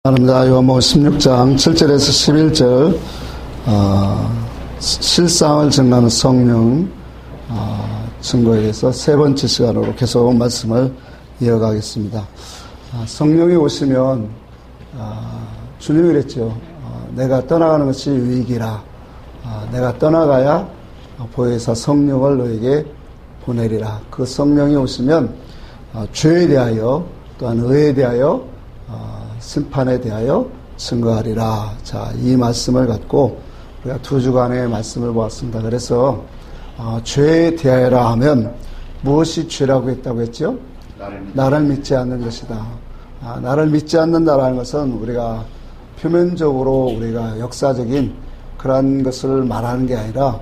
하나님입니다. 요한복음 16장 7절에서 11절 실상을 증거하는 성령 증거에 대해서 세 번째 시간으로 계속 말씀을 이어가겠습니다. 성령이 오시면 주님이 그랬죠. 내가 떠나가는 것이 유익이라. 내가 떠나가야 보혜사 성령을 너에게 보내리라. 그 성령이 오시면 죄에 대하여 또한 의에 대하여 심판에 대하여 증거하리라. 자, 이 말씀을 갖고 우리가 두 주간의 말씀을 보았습니다. 그래서 죄에 대하여라 하면 무엇이 죄라고 했다고 했죠? 나를 믿지 않는 것이다. 나를 믿지 않는다라는 것은 우리가 표면적으로 우리가 역사적인 그런 것을 말하는 게 아니라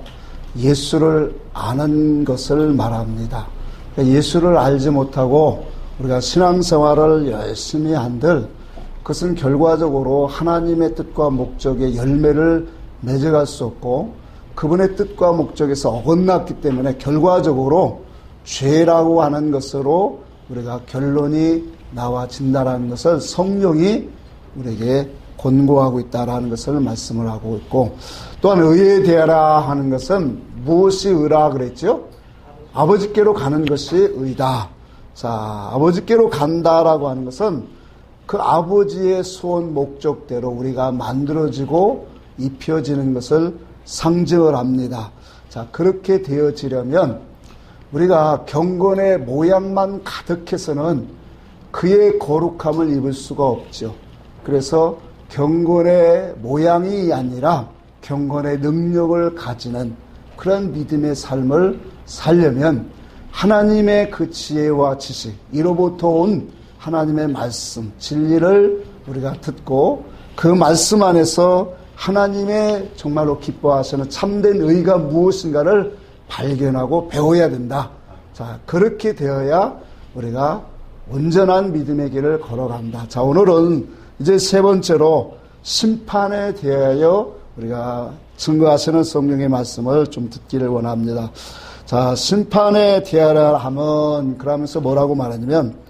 예수를 아는 것을 말합니다. 그러니까 예수를 알지 못하고 우리가 신앙생활을 열심히 한들 그것은 결과적으로 하나님의 뜻과 목적의 열매를 맺어갈 수 없고 그분의 뜻과 목적에서 어긋났기 때문에 결과적으로 죄라고 하는 것으로 우리가 결론이 나와진다라는 것을 성령이 우리에게 권고하고 있다라는 것을 말씀을 하고 있고, 또한 의에 대하라 하는 것은 무엇이 의라 그랬죠? 아버지께로 가는 것이 의다. 자, 아버지께로 간다라고 하는 것은 그 아버지의 소원 목적대로 우리가 만들어지고 입혀지는 것을 상징을 합니다. 자, 그렇게 되어지려면 우리가 경건의 모양만 가득해서는 그의 거룩함을 입을 수가 없죠. 그래서 경건의 모양이 아니라 경건의 능력을 가지는 그런 믿음의 삶을 살려면 하나님의 그 지혜와 지식, 이로부터 온 하나님의 말씀, 진리를 우리가 듣고 그 말씀 안에서 하나님의 정말로 기뻐하시는 참된 의가 무엇인가를 발견하고 배워야 된다. 자, 그렇게 되어야 우리가 온전한 믿음의 길을 걸어간다. 자, 오늘은 이제 세 번째로 심판에 대하여 우리가 증거하시는 성령의 말씀을 좀 듣기를 원합니다. 자, 심판에 대하여 하면 그러면서 뭐라고 말하냐면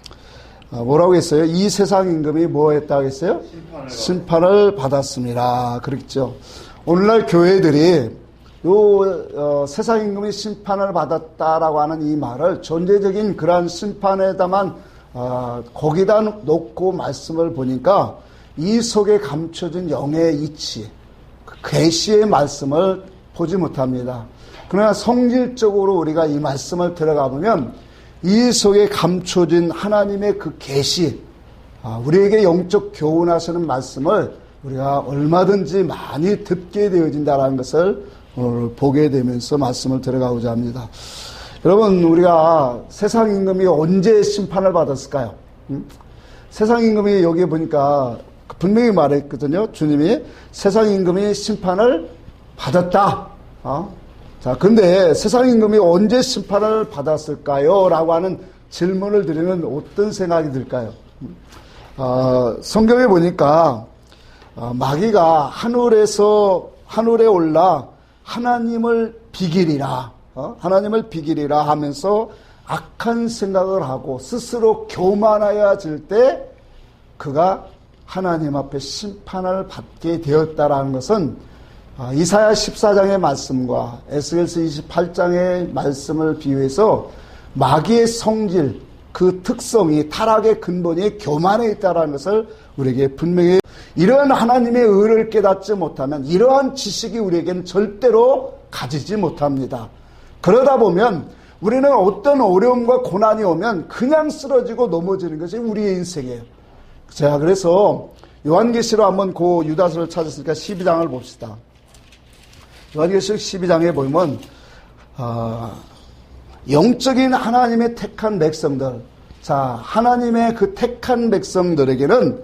뭐라고 했어요? 이 세상 임금이 뭐 했다고 했어요? 심판을 받았습니다. 그렇죠. 오늘날 교회들이 세상 임금이 심판을 받았다라고 하는 이 말을 존재적인 그러한 심판에다만 거기다 놓고 말씀을 보니까 이 속에 감춰진 영의 이치, 계시의 말씀을 보지 못합니다. 그러나 성질적으로 우리가 이 말씀을 들어가 보면 이 속에 감춰진 하나님의 그 계시, 우리에게 영적 교훈하시는 말씀을 우리가 얼마든지 많이 듣게 되어진다는 것을 오늘 보게 되면서 말씀을 들어가고자 합니다. 여러분, 우리가 세상 임금이 언제 심판을 받았을까요? 세상 임금이 여기에 보니까 분명히 말했거든요. 주님이 세상 임금이 심판을 받았다. 자, 근데 세상 임금이 언제 심판을 받았을까요? 라고 하는 질문을 드리면 어떤 생각이 들까요? 성경에 보니까 마귀가 하늘에 올라 하나님을 비기리라 하면서 악한 생각을 하고 스스로 교만하여질 때 그가 하나님 앞에 심판을 받게 되었다라는 것은 이사야 14장의 말씀과 에스겔서 28장의 말씀을 비유해서 마귀의 성질, 그 특성이 타락의 근본이 교만에 있다는 것을 우리에게 분명히, 이러한 하나님의 의를 깨닫지 못하면 이러한 지식이 우리에게는 절대로 가지지 못합니다. 그러다 보면 우리는 어떤 어려움과 고난이 오면 그냥 쓰러지고 넘어지는 것이 우리의 인생이에요. 자, 그래서 요한계시로 한번 그 유다서를 찾았으니까 12장을 봅시다. 요한계시록 12장에 보면 영적인 하나님의 택한 백성들, 자, 하나님의 그 택한 백성들에게는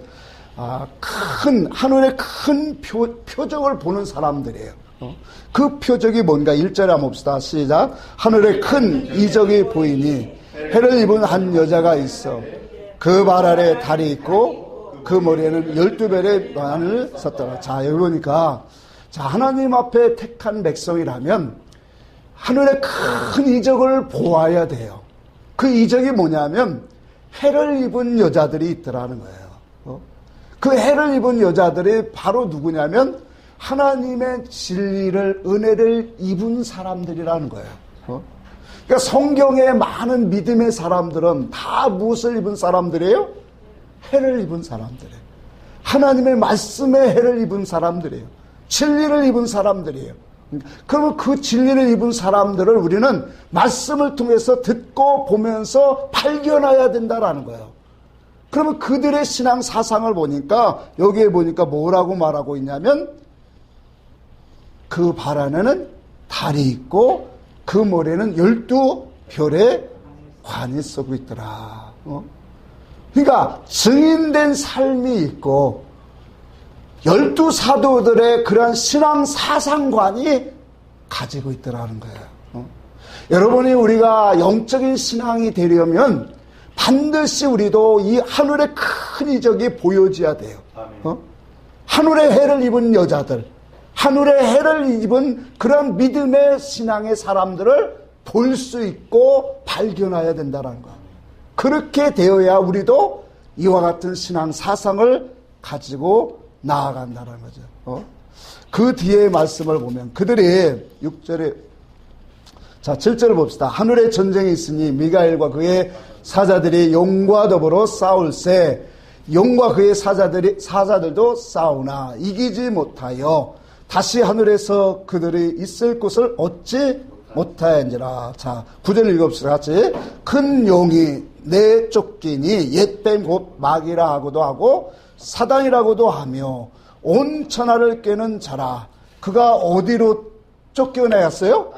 하늘의 큰 표적을 보는 사람들이에요. 그 표적이 뭔가 1절에 한번 봅시다. 시작. 하늘에 큰 이적이 보이니 해를 입은 한 여자가 있어 그 발 아래 달이 있고 그 머리에는 12별의 만을 섰더라. 자, 여기 보니까 자, 하나님 앞에 택한 백성이라면 하늘의 큰 이적을 보아야 돼요. 그 이적이 뭐냐면 해를 입은 여자들이 있더라는 거예요. 그 해를 입은 여자들이 바로 누구냐면 하나님의 진리를, 은혜를 입은 사람들이라는 거예요. 그러니까 성경에 많은 믿음의 사람들은 다 무엇을 입은 사람들이에요? 해를 입은 사람들이에요. 하나님의 말씀의 해를 입은 사람들이에요. 진리를 입은 사람들이에요. 그러면 그 진리를 입은 사람들을 우리는 말씀을 통해서 듣고 보면서 발견해야 된다라는 거예요. 그러면 그들의 신앙 사상을 보니까 여기에 보니까 뭐라고 말하고 있냐면 그 발 안에는 달이 있고 그 모래는 12별의 관이 쓰고 있더라. 그러니까 증인된 삶이 있고 12사도들의 그러한 신앙 사상관이 가지고 있더라는 거예요. 여러분이 우리가 영적인 신앙이 되려면 반드시 우리도 이 하늘의 큰 이적이 보여져야 돼요. 하늘의 해를 입은 여자들, 하늘의 해를 입은 그런 믿음의 신앙의 사람들을 볼 수 있고 발견해야 된다는 거예요. 그렇게 되어야 우리도 이와 같은 신앙 사상을 가지고 나아간다는 거죠. 그 뒤에 말씀을 보면 그들이 6절에, 자 7절을 봅시다. 하늘에 전쟁이 있으니 미가엘과 그의 사자들이 용과 더불어 싸울세 용과 그의 사자들도 싸우나 이기지 못하여 다시 하늘에서 그들이 있을 곳을 얻지 못하였느니라. 자 9절 읽읍시다. 같이. 큰 용이 내쫓기니 옛뱀 곧 마귀라 하고도 하고 사단이라고도 하며 온 천하를 깨는 자라. 그가 어디로 쫓겨나갔어요?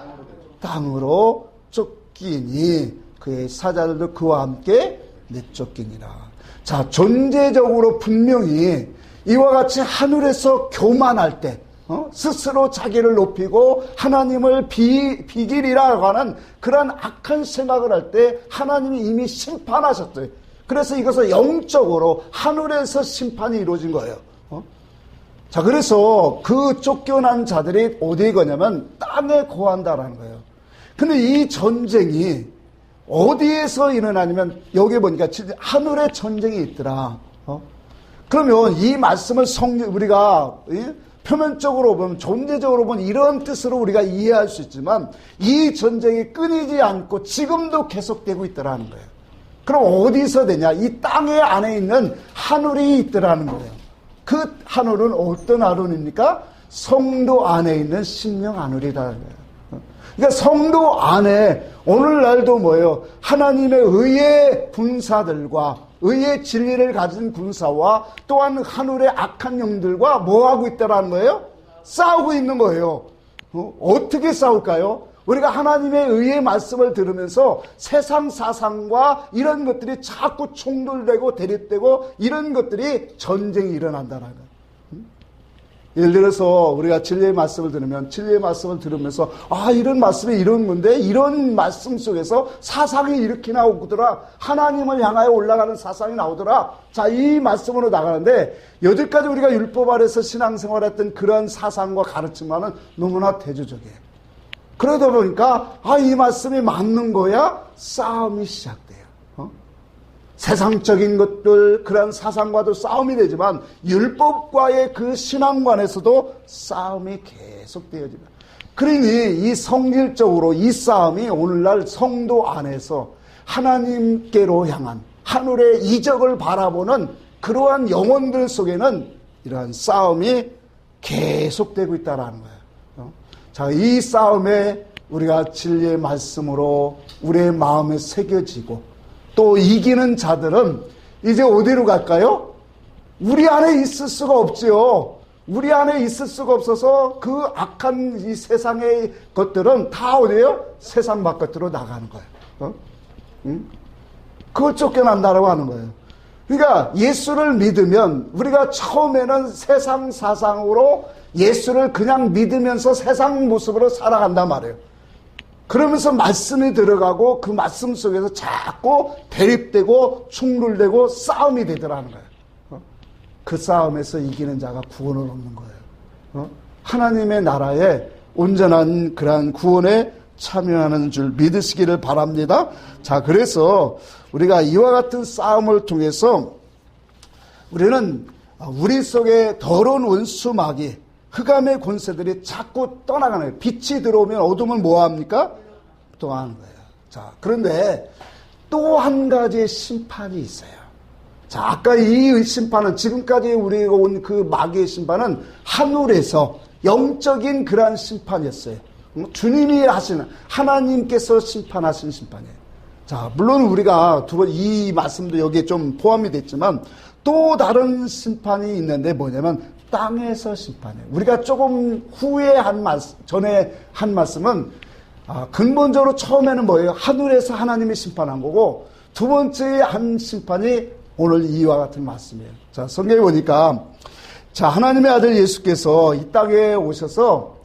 땅으로 쫓기니 그의 사자들도 그와 함께 내쫓기니라. 자, 존재적으로 분명히 이와 같이 하늘에서 교만할 때 스스로 자기를 높이고 하나님을 비길이라고 하는 그런 악한 생각을 할 때 하나님이 이미 심판하셨어요. 그래서 이것은 영적으로 하늘에서 심판이 이루어진 거예요. 자, 그래서 그 쫓겨난 자들이 어디에 거냐면 땅에 거한다라는 거예요. 근데 이 전쟁이 어디에서 일어나냐면 여기 보니까 하늘에 전쟁이 있더라. 그러면 이 말씀을 우리가 표면적으로 보면, 존재적으로 보면 이런 뜻으로 우리가 이해할 수 있지만 이 전쟁이 끊이지 않고 지금도 계속되고 있더라는 거예요. 그럼 어디서 되냐? 이 땅의 안에 있는 하늘이 있더라는 거예요. 그 하늘은 어떤 하늘입니까? 성도 안에 있는 신령 하늘이라는 거예요. 그러니까 성도 안에 오늘날도 뭐예요? 하나님의 의의 군사들과 의의 진리를 가진 군사와 또한 하늘의 악한 영들과 뭐하고 있다라는 거예요? 싸우고 있는 거예요. 어떻게 싸울까요? 우리가 하나님의 의의 말씀을 들으면서 세상 사상과 이런 것들이 자꾸 충돌되고 대립되고 이런 것들이 전쟁이 일어난다는 거예요. 예를 들어서 우리가 진리의 말씀을 들으면 진리의 말씀을 들으면서 이런 말씀이 이런 건데 이런 말씀 속에서 사상이 이렇게 나오더라. 하나님을 향하여 올라가는 사상이 나오더라. 자, 이 말씀으로 나가는데 여태까지 우리가 율법 아래서 신앙생활했던 그런 사상과 가르침과는 너무나 대조적이에요. 그러다 보니까 이 말씀이 맞는 거야? 싸움이 시작돼요. 세상적인 것들, 그런 사상과도 싸움이 되지만 율법과의 그 신앙관에서도 싸움이 계속되어집니다. 그러니 이 성질적으로 이 싸움이 오늘날 성도 안에서 하나님께로 향한 하늘의 이적을 바라보는 그러한 영혼들 속에는 이러한 싸움이 계속되고 있다는 거예요. 자, 이 싸움에 우리가 진리의 말씀으로 우리의 마음에 새겨지고 또 이기는 자들은 이제 어디로 갈까요? 우리 안에 있을 수가 없지요. 우리 안에 있을 수가 없어서 그 악한 이 세상의 것들은 다 어디에요? 세상 바깥으로 나가는 거예요. 그걸 쫓겨난다고 하는 거예요. 그러니까 예수를 믿으면 우리가 처음에는 세상 사상으로 예수를 그냥 믿으면서 세상 모습으로 살아간단 말이에요. 그러면서 말씀이 들어가고 그 말씀 속에서 자꾸 대립되고 충돌되고 싸움이 되더라는 거예요. 그 싸움에서 이기는 자가 구원을 얻는 거예요. 하나님의 나라에 온전한 그러한 구원에 참여하는 줄 믿으시기를 바랍니다. 자, 그래서 우리가 이와 같은 싸움을 통해서 우리는 우리 속에 더러운 원수 마귀, 흑암의 권세들이 자꾸 떠나가는 거예요. 빛이 들어오면 어둠은 뭐합니까? 떠나는 거예요. 자, 그런데 또 한 가지의 심판이 있어요. 자, 아까 이 심판은, 지금까지 우리가 온 그 마귀의 심판은 하늘에서 영적인 그러한 심판이었어요. 주님이 하시는, 하나님께서 심판하신 심판이에요. 자, 물론 우리가 두 번 이 말씀도 여기에 좀 포함이 됐지만 또 다른 심판이 있는데 뭐냐면 땅에서 심판해요. 우리가 조금 후에 전에 한 말씀은 근본적으로 처음에는 뭐예요? 하늘에서 하나님이 심판한 거고, 두 번째 한 심판이 오늘 이와 같은 말씀이에요. 자, 성경에 보니까, 자, 하나님의 아들 예수께서 이 땅에 오셔서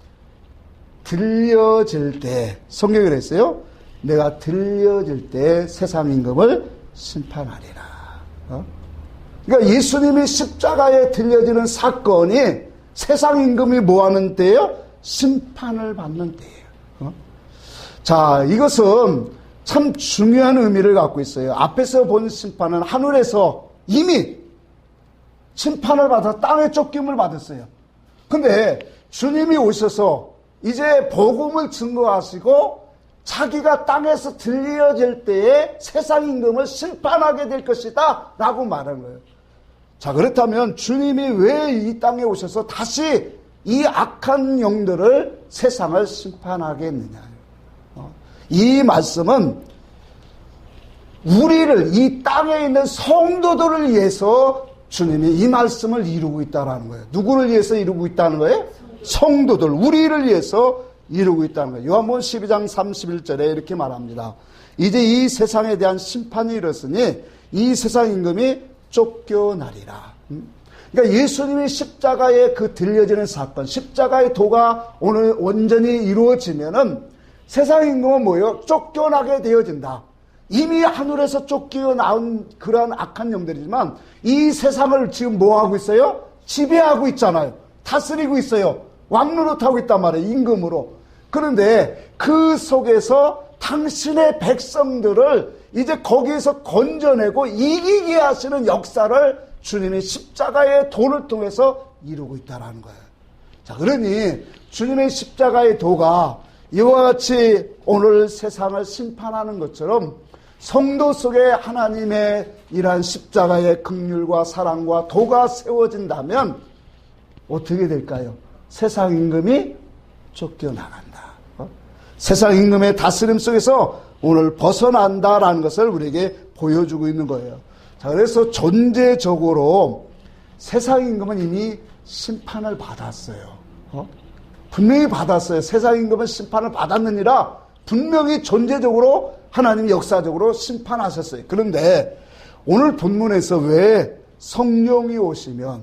들려질 때, 성경에 그랬어요. 내가 들려질 때 세상 임금을 심판하리라. 그러니까 예수님이 십자가에 들려지는 사건이 세상 임금이 뭐 하는 때예요? 심판을 받는 때예요. 자, 이것은 참 중요한 의미를 갖고 있어요. 앞에서 본 심판은 하늘에서 이미 심판을 받아 땅에 쫓김을 받았어요. 근데 주님이 오셔서 이제 복음을 증거하시고 자기가 땅에서 들려질 때에 세상 임금을 심판하게 될 것이다 라고 말한 거예요. 자, 그렇다면 주님이 왜 이 땅에 오셔서 다시 이 악한 영들을 세상을 심판하게 했느냐. 이 말씀은 우리를, 이 땅에 있는 성도들을 위해서 주님이 이 말씀을 이루고 있다는 거예요. 누구를 위해서 이루고 있다는 거예요? 성도들, 우리를 위해서 이루고 있다는 거예요. 요한복음 12장 31절에 이렇게 말합니다. 이제 이 세상에 대한 심판이 이르렀으니 이 세상 임금이 쫓겨나리라. 그러니까 예수님이 십자가에 그 들려지는 사건, 십자가의 도가 오늘 온전히 이루어지면은 세상 임금은 뭐예요? 쫓겨나게 되어진다. 이미 하늘에서 쫓겨나온 그러한 악한 영들이지만 이 세상을 지금 뭐 하고 있어요? 지배하고 있잖아요. 다스리고 있어요. 왕노릇하고 있단 말이에요. 임금으로. 그런데 그 속에서 당신의 백성들을 이제 거기에서 건져내고 이기게 하시는 역사를 주님이 십자가의 도를 통해서 이루고 있다는 거예요. 자, 그러니 주님의 십자가의 도가 이와 같이 오늘 세상을 심판하는 것처럼 성도 속에 하나님의 이러한 십자가의 긍휼과 사랑과 도가 세워진다면 어떻게 될까요? 세상 임금이 쫓겨나간다. 세상 임금의 다스림 속에서 오늘 벗어난다라는 것을 우리에게 보여주고 있는 거예요. 자, 그래서 존재적으로 세상 임금은 이미 심판을 받았어요. 분명히 받았어요. 세상 임금은 심판을 받았느니라 분명히 존재적으로 하나님이 역사적으로 심판하셨어요. 그런데 오늘 본문에서 왜 성령이 오시면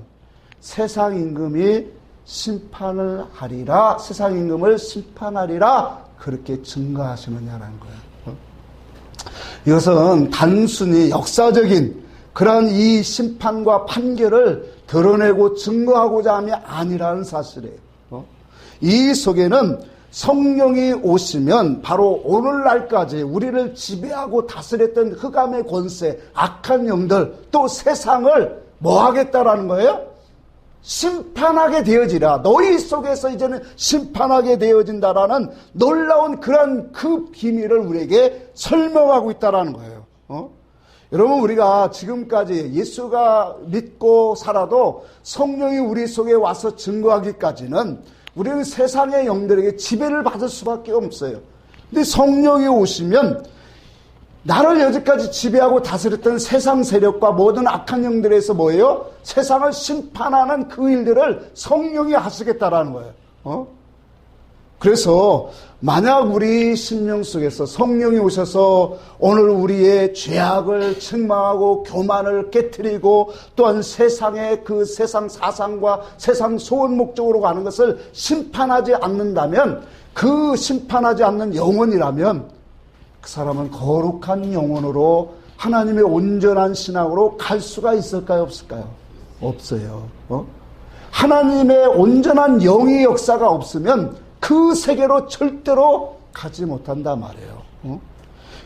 세상 임금이 심판을 하리라, 세상 임금을 심판하리라 그렇게 증거하시느냐라는 거예요. 이것은 단순히 역사적인 그런 이 심판과 판결을 드러내고 증거하고자 함이 아니라는 사실이에요. 이 속에는 성령이 오시면 바로 오늘날까지 우리를 지배하고 다스렸던 흑암의 권세, 악한 영들, 또 세상을 뭐 하겠다라는 거예요? 심판하게 되어지라. 너희 속에서 이제는 심판하게 되어진다라는 놀라운 그런 그 비밀을 우리에게 설명하고 있다라는 거예요. 여러분, 우리가 지금까지 예수가 믿고 살아도 성령이 우리 속에 와서 증거하기까지는 우리는 세상의 영들에게 지배를 받을 수밖에 없어요. 근데 성령이 오시면 나를 여지까지 지배하고 다스렸던 세상 세력과 모든 악한 영들에서 뭐예요? 세상을 심판하는 그 일들을 성령이 하시겠다라는 거예요. 그래서 만약 우리 심령 속에서 성령이 오셔서 오늘 우리의 죄악을 책망하고 교만을 깨트리고 또한 세상의 그 세상 사상과 세상 소원 목적으로 가는 것을 심판하지 않는다면, 그 심판하지 않는 영혼이라면 그 사람은 거룩한 영혼으로 하나님의 온전한 신앙으로 갈 수가 있을까요? 없을까요? 없어요. 하나님의 온전한 영의 역사가 없으면 그 세계로 절대로 가지 못한단 말이에요.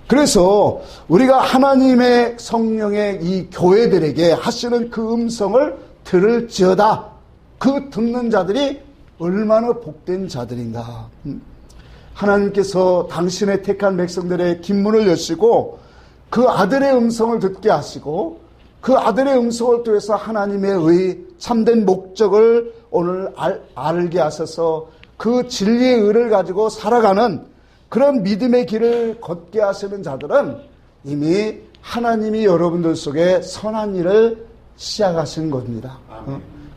그래서 우리가 하나님의 성령의 이 교회들에게 하시는 그 음성을 들을지어다. 그 듣는 자들이 얼마나 복된 자들인가. 하나님께서 당신의 택한 백성들의 뒷문을 여시고 그 아들의 음성을 듣게 하시고 그 아들의 음성을 통해서 하나님의 참된 목적을 오늘 알게 하셔서 그 진리의 의를 가지고 살아가는 그런 믿음의 길을 걷게 하시는 자들은 이미 하나님이 여러분들 속에 선한 일을 시작하신 겁니다.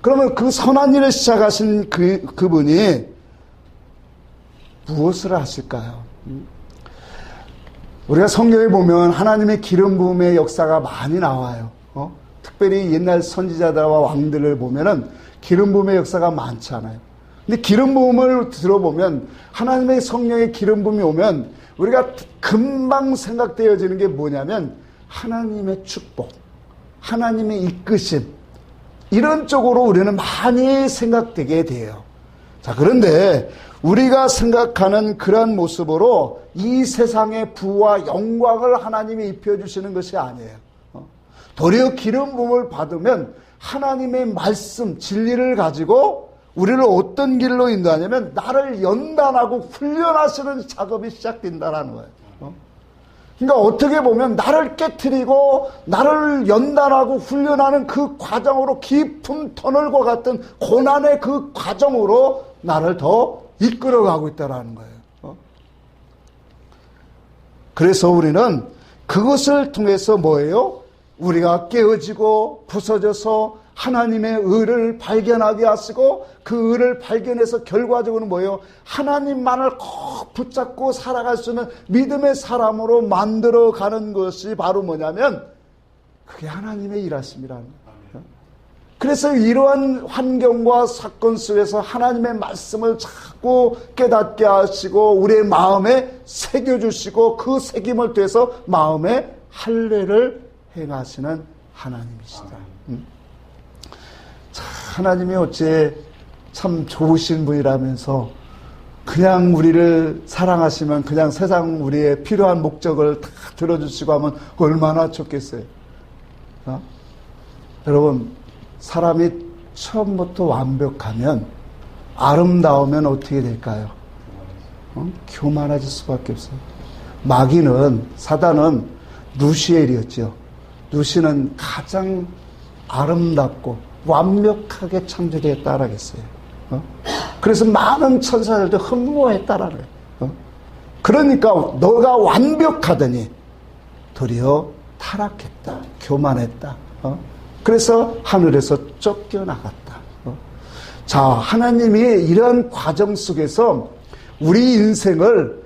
그러면 그 선한 일을 시작하신 그분이 무엇을 하실까요? 우리가 성경에 보면 하나님의 기름 부음의 역사가 많이 나와요. 특별히 옛날 선지자들과 왕들을 보면은 기름 부음의 역사가 많지 않아요. 근데 기름 부음을 들어보면 하나님의 성령의 기름 부음이 오면 우리가 금방 생각되어지는 게 뭐냐면 하나님의 축복, 하나님의 이끄심 이런 쪽으로 우리는 많이 생각되게 돼요. 자, 그런데 우리가 생각하는 그런 모습으로 이 세상의 부와 영광을 하나님이 입혀주시는 것이 아니에요. 도리어 기름 부음을 받으면 하나님의 말씀, 진리를 가지고 우리를 어떤 길로 인도하냐면 나를 연단하고 훈련하시는 작업이 시작된다는 거예요. 그러니까 어떻게 보면 나를 깨트리고 나를 연단하고 훈련하는 그 과정으로 깊은 터널과 같은 고난의 그 과정으로 나를 더 이끌어가고 있다는 거예요. 그래서 우리는 그것을 통해서 뭐예요? 우리가 깨어지고 부서져서 하나님의 의를 발견하게 하시고 그 의를 발견해서 결과적으로 뭐예요? 하나님만을 꼭 붙잡고 살아갈 수 있는 믿음의 사람으로 만들어가는 것이 바로 뭐냐면 그게 하나님의 일하심이라는 거예요. 그래서 이러한 환경과 사건 속에서 하나님의 말씀을 자꾸 깨닫게 하시고 우리의 마음에 새겨주시고 그 새김을 통해서 마음에 할례를 행하시는 하나님이시다. 하나님이 어째 참 좋으신 분이라면서 그냥 우리를 사랑하시면 그냥 세상 우리의 필요한 목적을 다 들어주시고 하면 얼마나 좋겠어요. 여러분, 사람이 처음부터 완벽하면 아름다우면 어떻게 될까요? 교만해질 수밖에 없어요. 마귀는, 사단은 루시엘이었죠. 루시는 가장 아름답고 완벽하게 창조되었다라 했어요. 그래서 많은 천사들도 흠모했다라는 거예요. 그러니까 너가 완벽하더니 도리어 타락했다, 교만했다. 그래서 하늘에서 쫓겨나갔다. 자, 하나님이 이런 과정 속에서 우리 인생을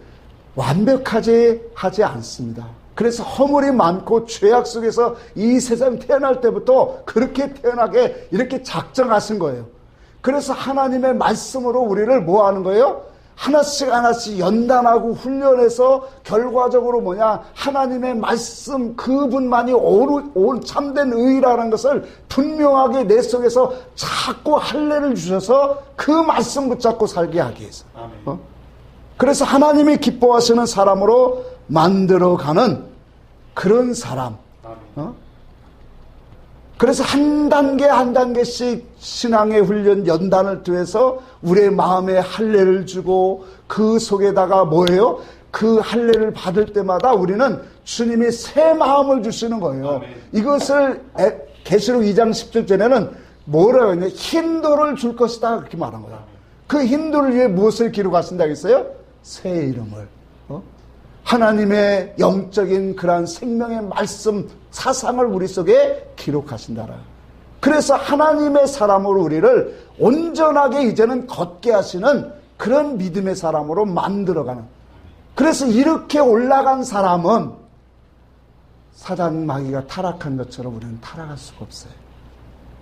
완벽하지 하지 않습니다. 그래서 허물이 많고 죄악 속에서 이 세상 태어날 때부터 그렇게 태어나게 이렇게 작정하신 거예요. 그래서 하나님의 말씀으로 우리를 뭐 하는 거예요? 하나씩 하나씩 연단하고 훈련해서 결과적으로 뭐냐? 하나님의 말씀 그분만이 온 참된 의라는 것을 분명하게 내 속에서 자꾸 할례를 주셔서 그 말씀 붙잡고 살게 하기 위해서. 그래서 하나님이 기뻐하시는 사람으로 만들어가는 그런 사람. 그래서 한 단계 한 단계씩 신앙의 훈련 연단을 통해서 우리의 마음에 할례를 주고 그 속에다가 뭐예요? 그 할례를 받을 때마다 우리는 주님이 새 마음을 주시는 거예요. 아멘. 이것을 계시록 2장 17절에는 뭐라고 했냐? 흰돌을 줄 것이다 그렇게 말한 거예요. 그 흰돌을 위해 무엇을 기록하신다고 했어요? 새 이름을. 하나님의 영적인 그러한 생명의 말씀 사상을 우리 속에 기록하신다라. 그래서 하나님의 사람으로 우리를 온전하게 이제는 걷게 하시는 그런 믿음의 사람으로 만들어가는. 그래서 이렇게 올라간 사람은 사단 마귀가 타락한 것처럼 우리는 타락할 수가 없어요.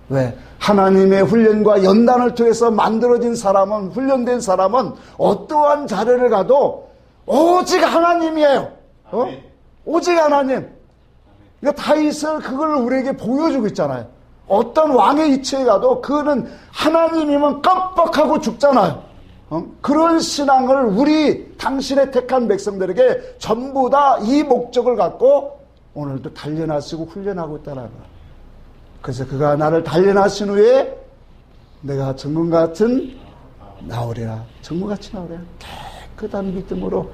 왜? 하나님의 훈련과 연단을 통해서 만들어진 사람은, 훈련된 사람은 어떠한 자리를 가도 오직 하나님이에요. 오직 하나님. 그러니까 다윗은 그걸 우리에게 보여주고 있잖아요. 어떤 왕의 이치에 가도 그는 하나님이면 깜빡하고 죽잖아요. 그런 신앙을 우리 당신의 택한 백성들에게 전부 다 이 목적을 갖고 오늘도 단련하시고 훈련하고 있다는 거예요. 그래서 그가 나를 단련하신 후에 내가 정금같은 나오리라. 정금같이 나오리라. 깨끗한 믿음으로.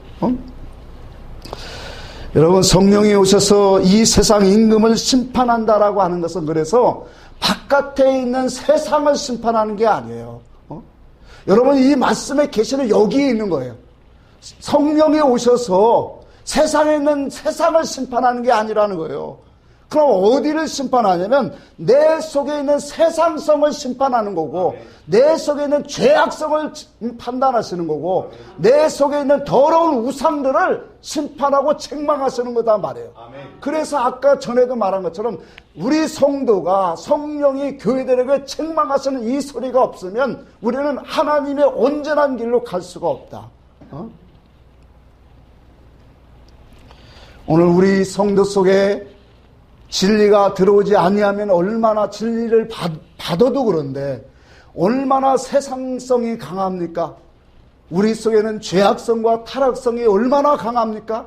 여러분, 성령이 오셔서 이 세상 임금을 심판한다라고 하는 것은 그래서 바깥에 있는 세상을 심판하는 게 아니에요. 여러분, 이 말씀의 계시는 여기에 있는 거예요. 성령이 오셔서 세상에 있는 세상을 심판하는 게 아니라는 거예요. 그럼 어디를 심판하냐면 내 속에 있는 세상성을 심판하는 거고, 내 속에 있는 죄악성을 판단하시는 거고, 내 속에 있는 더러운 우상들을 심판하고 책망하시는 거다 말이에요. 그래서 아까 전에도 말한 것처럼 우리 성도가 성령이 교회들에게 책망하시는 이 소리가 없으면 우리는 하나님의 온전한 길로 갈 수가 없다. 오늘 우리 성도 속에 진리가 들어오지 아니하면 얼마나 진리를 받아도 그런데 얼마나 세상성이 강합니까? 우리 속에는 죄악성과 타락성이 얼마나 강합니까?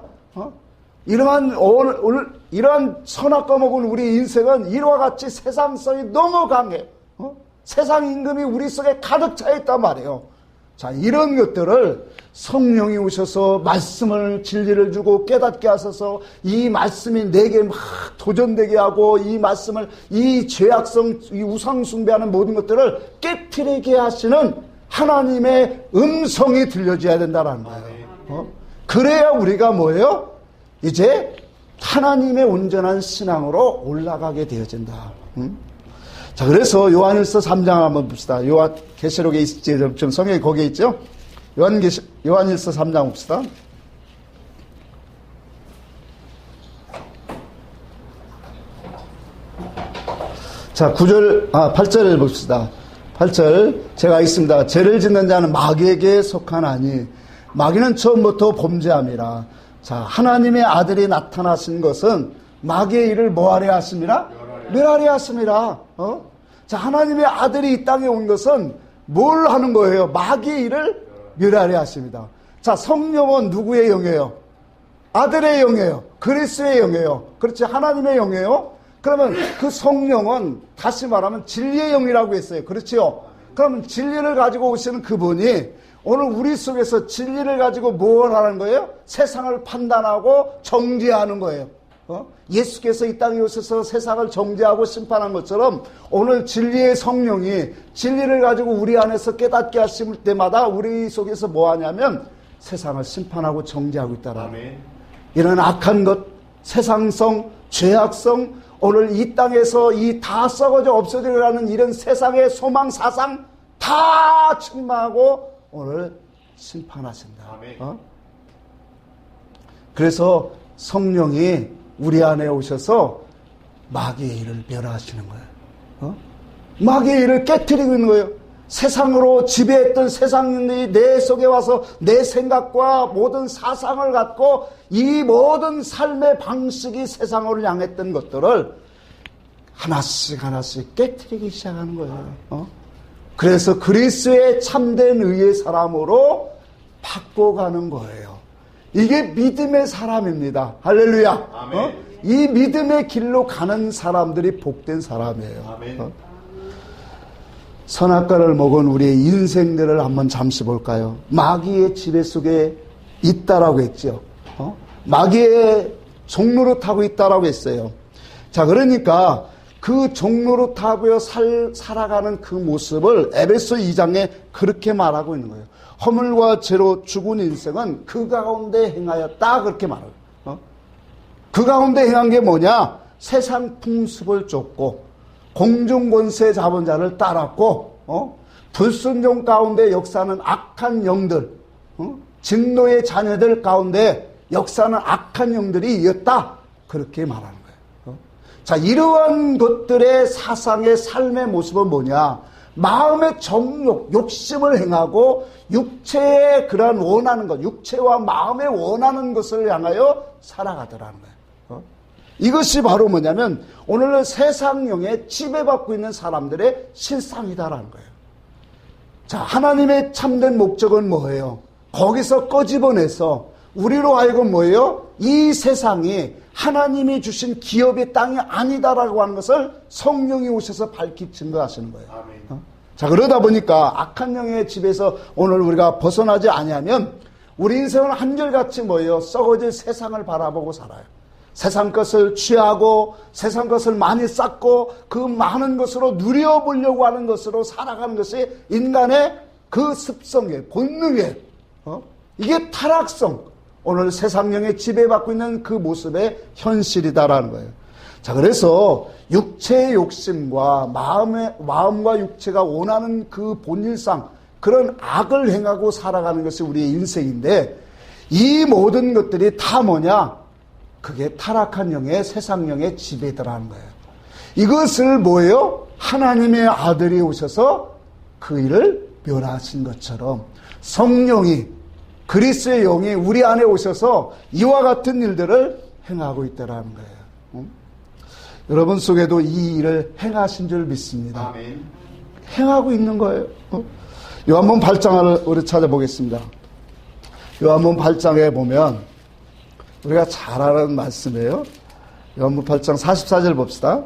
이러한 선악과 먹은 우리 인생은 이와 같이 세상성이 너무 강해요. 세상 임금이 우리 속에 가득 차 있단 말이에요. 자, 이런 것들을 성령이 오셔서 말씀을 진리를 주고 깨닫게 하셔서 이 말씀이 내게 막 도전되게 하고 이 말씀을 이 죄악성, 이 우상 숭배하는 모든 것들을 깨트리게 하시는 하나님의 음성이 들려줘야 된다는 거예요. 그래야 우리가 뭐예요? 이제 하나님의 온전한 신앙으로 올라가게 되어진다. 자, 그래서 요한일서 3장 한번 봅시다. 계시록에 있지, 지금 성경에 거기에 있죠? 요한일서 3장 봅시다. 자, 8절을 봅시다. 8절, 제가 있습니다. 죄를 짓는 자는 마귀에게 속하나니, 마귀는 처음부터 범죄함이라. 자, 하나님의 아들이 나타나신 것은 마귀의 일을 뭐하려 하심이라? 멸하려 하심이라. 자, 하나님의 아들이 이 땅에 온 것은 뭘 하는 거예요? 마귀의 일을 멸하려 하십니다. 자, 성령은 누구의 영이에요? 아들의 영이에요. 그리스도의 영이에요. 그렇지, 하나님의 영이에요. 그러면 그 성령은 다시 말하면 진리의 영이라고 했어요. 그렇지요? 그러면 진리를 가지고 오시는 그분이 오늘 우리 속에서 진리를 가지고 뭘 하는 거예요? 세상을 판단하고 정죄하는 거예요. 예수께서 이 땅에 오셔서 세상을 정죄하고 심판한 것처럼 오늘 진리의 성령이 진리를 가지고 우리 안에서 깨닫게 하실 때마다 우리 속에서 뭐 하냐면 세상을 심판하고 정죄하고 있다라는 거예요. 이런 악한 것, 세상성, 죄악성, 오늘 이 땅에서 이 다 썩어져 없어지려는 이런 세상의 소망, 사상 다 책망하고 오늘 심판하신다. 그래서 성령이 우리 안에 오셔서 마귀의 일을 멸하시는 거예요. 마귀의 일을 깨트리고 있는 거예요. 세상으로 지배했던 세상인들이 내 속에 와서 내 생각과 모든 사상을 갖고 이 모든 삶의 방식이 세상으로 향했던 것들을 하나씩 하나씩 깨트리기 시작하는 거예요. 그래서 그리스도의 참된 의의 사람으로 바꿔가는 거예요. 이게 믿음의 사람입니다. 할렐루야. 이 믿음의 길로 가는 사람들이 복된 사람이에요. 선악과를 먹은 우리의 인생들을 한번 잠시 볼까요? 마귀의 지배 속에 있다라고 했죠. 마귀의 종로를 타고 있다라고 했어요. 자, 그러니까 그 종로를 타고 살아가는 그 모습을 에베소 2장에 그렇게 말하고 있는 거예요. 허물과 죄로 죽은 인생은 그 가운데 행하였다, 그렇게 말해요. 그 가운데 행한 게 뭐냐? 세상 풍습을 쫓고 공중권세 잡은 자를 따랐고 불순종 가운데 역사하는 악한 영들, 진노의 자녀들 가운데 역사하는 악한 영들이 있었다, 그렇게 말하는 거예요. 자, 이러한 것들의 사상의 삶의 모습은 뭐냐? 마음의 정욕, 욕심을 행하고 육체의 그러한 원하는 것, 육체와 마음의 원하는 것을 향하여 살아가더라는 거예요. 이것이 바로 뭐냐면 오늘은 세상령에 지배받고 있는 사람들의 실상이다라는 거예요. 자, 하나님의 참된 목적은 뭐예요? 거기서 꺼집어내서 우리로 하여금 뭐예요? 이 세상이 하나님이 주신 기업의 땅이 아니다라고 하는 것을 성령이 오셔서 밝히 증거하시는 거예요. 자, 그러다 보니까 악한 영의 집에서 오늘 우리가 벗어나지 아니하면 우리 인생은 한결같이 뭐예요? 썩어질 세상을 바라보고 살아요. 세상 것을 취하고 세상 것을 많이 쌓고 그 많은 것으로 누려보려고 하는 것으로 살아가는 것이 인간의 그 습성이에요. 본능이에요. 이게 타락성, 오늘 세상령에 지배받고 있는 그 모습의 현실이다라는 거예요. 자, 그래서 육체의 욕심과 마음과 육체가 원하는 그 본질상 그런 악을 행하고 살아가는 것이 우리의 인생인데, 이 모든 것들이 다 뭐냐? 그게 타락한 영의 세상령의 지배더라는 거예요. 이것을 뭐예요? 하나님의 아들이 오셔서 그 일을 멸하신 것처럼 성령이, 그리스도의 영이 우리 안에 오셔서 이와 같은 일들을 행하고 있다라는 거예요. 여러분 속에도 이 일을 행하신 줄 믿습니다. 아멘. 행하고 있는 거예요. 요한복음 8장을 우리 찾아보겠습니다. 요한복음 8장에 보면 우리가 잘 아는 말씀이에요. 요한복음 8장 44절 봅시다.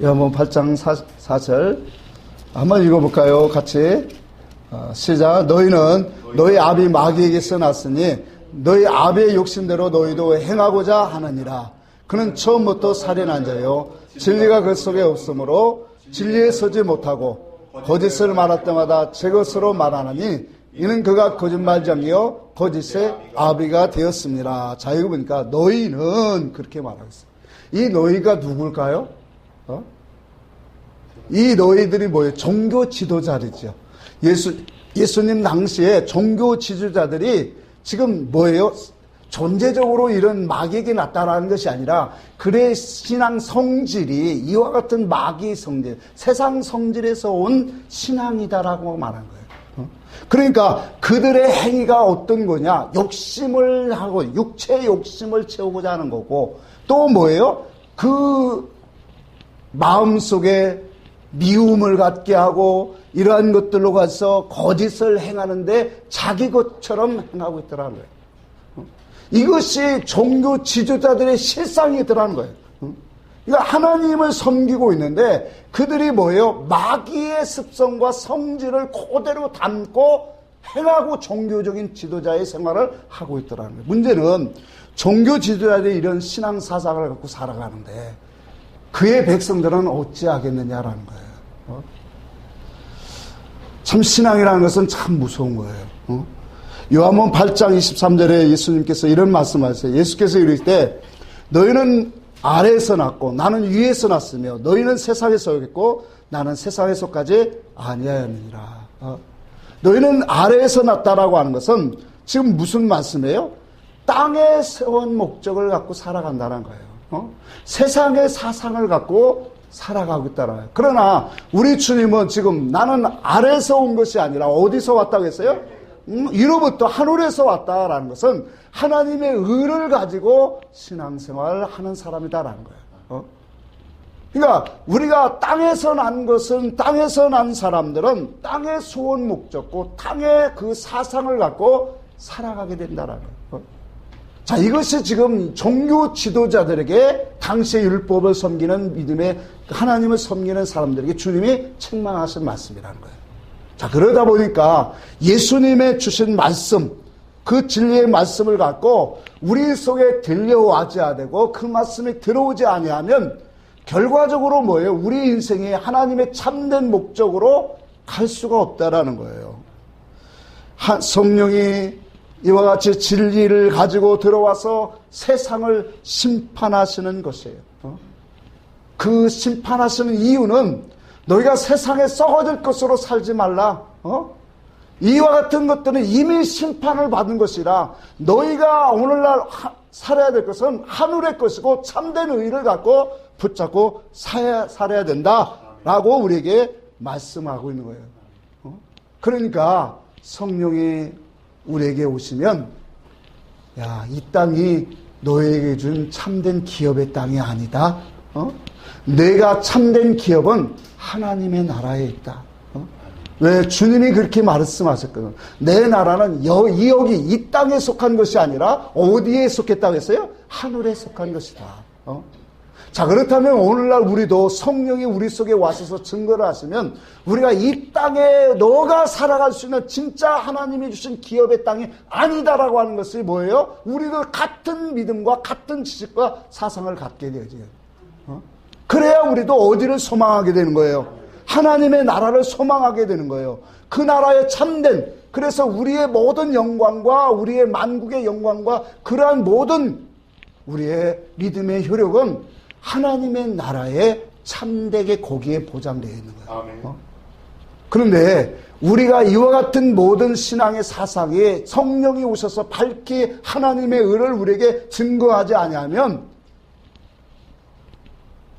요한복음 8장 44절 한번 읽어볼까요? 같이. 시작. 너희는 너희 아비 마귀에게서 났으니 너희 아비의 욕심대로 너희도 행하고자 하느니라. 그는 처음부터 살인한 자요 진리가 그 속에 없으므로 진리에 서지 못하고 거짓을 말할 때마다 제 것으로 말하나니 이는 그가 거짓말장이요 거짓의 아비가 되었습니다. 자, 이거 보니까 너희는 그렇게 말하고 있어요. 이 너희가 누굴까요? 이 너희들이 뭐예요? 종교 지도자들이죠. 예수님 당시에 종교 지도자들이 지금 뭐예요? 존재적으로 이런 마귀에게 나타나는 것이 아니라 그의 신앙 성질이 이와 같은 마귀의 성질, 세상 성질에서 온 신앙이다라고 말한 거예요. 그러니까 그들의 행위가 어떤 거냐? 욕심을 하고 육체의 욕심을 채우고자 하는 거고, 또 뭐예요? 그 마음속에 미움을 갖게 하고 이러한 것들로 가서 거짓을 행하는데 자기 것처럼 행하고 있더라는 거예요. 이것이 종교 지도자들의 실상이더라는 거예요. 그러니까 하나님을 섬기고 있는데 그들이 뭐예요? 마귀의 습성과 성질을 그대로 담고 행하고 종교적인 지도자의 생활을 하고 있더라는 거예요. 문제는 종교 지도자들이 이런 신앙 사상을 갖고 살아가는데 그의 백성들은 어찌하겠느냐라는 거예요. 참 신앙이라는 것은 참 무서운 거예요. 요한복음 8장 23절에 예수님께서 이런 말씀하셨어요. 예수께서 이르실 때 너희는 아래에서 났고 나는 위에서 났으며 너희는 세상에서 오겠고 나는 세상에서까지 아니하였느니라. 너희는 아래에서 났다라고 하는 것은 지금 무슨 말씀이에요? 땅에 세운 목적을 갖고 살아간다는 거예요. 세상의 사상을 갖고 살아가고 있다는 거예요. 그러나 우리 주님은 지금 나는 아래에서 온 것이 아니라 어디서 왔다고 했어요? 위로부터 하늘에서 왔다라는 것은 하나님의 의를 가지고 신앙생활을 하는 사람이다라는 거예요. 그러니까 우리가 땅에서 난 것은, 땅에서 난 사람들은 땅의 소원 목적고 땅의 그 사상을 갖고 살아가게 된다라는 거예요. 자, 이것이 지금 종교 지도자들에게 당시의 율법을 섬기는 믿음의 하나님을 섬기는 사람들에게 주님이 책망하신 말씀이라는 거예요. 자, 그러다 보니까 예수님의 주신 말씀, 그 진리의 말씀을 갖고 우리 속에 들려와야 되고 그 말씀이 들어오지 아니하면 결과적으로 뭐예요? 우리 인생이 하나님의 참된 목적으로 갈 수가 없다라는 거예요. 성령이 이와 같이 진리를 가지고 들어와서 세상을 심판하시는 것이에요. 그 심판하시는 이유는 너희가 세상에 썩어질 것으로 살지 말라. 이와 같은 것들은 이미 심판을 받은 것이라 너희가 오늘날 살아야 될 것은 하늘의 것이고 참된 의를 갖고 붙잡고 살아야 된다라고 우리에게 말씀하고 있는 거예요. 그러니까 성령이 우리에게 오시면 야, 이 땅이 너에게 준 참된 기업의 땅이 아니다. 내가 참된 기업은 하나님의 나라에 있다. 왜? 주님이 그렇게 말씀하셨거든. 내 나라는 여기 이 땅에 속한 것이 아니라 어디에 속했다고 했어요? 하늘에 속한 것이다. 자, 그렇다면 오늘날 우리도 성령이 우리 속에 와셔서 증거를 하시면 우리가 이 땅에 너가 살아갈 수 있는 진짜 하나님이 주신 기업의 땅이 아니다라고 하는 것이 뭐예요? 우리도 같은 믿음과 같은 지식과 사상을 갖게 되죠. 그래야 우리도 어디를 소망하게 되는 거예요? 하나님의 나라를 소망하게 되는 거예요. 그 나라의 참된, 그래서 우리의 모든 영광과 우리의 만국의 영광과 그러한 모든 우리의 믿음의 효력은 하나님의 나라에 참되게 거기에 보장되어 있는 거예요. 그런데 우리가 이와 같은 모든 신앙의 사상에 성령이 오셔서 밝히 하나님의 의를 우리에게 증거하지 아니하면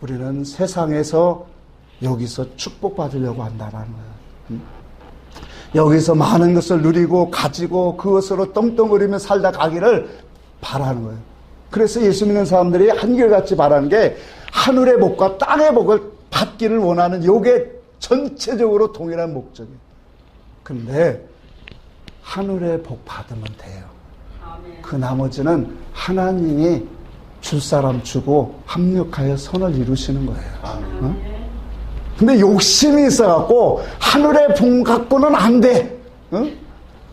우리는 세상에서 여기서 축복받으려고 한다는 거예요. 여기서 많은 것을 누리고 가지고 그것으로 떵떵거리며 살다 가기를 바라는 거예요. 그래서 예수 믿는 사람들이 한결같이 바라는 게 하늘의 복과 땅의 복을 받기를 원하는 요게 전체적으로 동일한 목적이에요. 근데 하늘의 복 받으면 돼요. 그 나머지는 하나님이 줄 사람 주고 합력하여 선을 이루시는 거예요. 근데 욕심이 있어갖고 하늘의 복 갖고는 안 돼.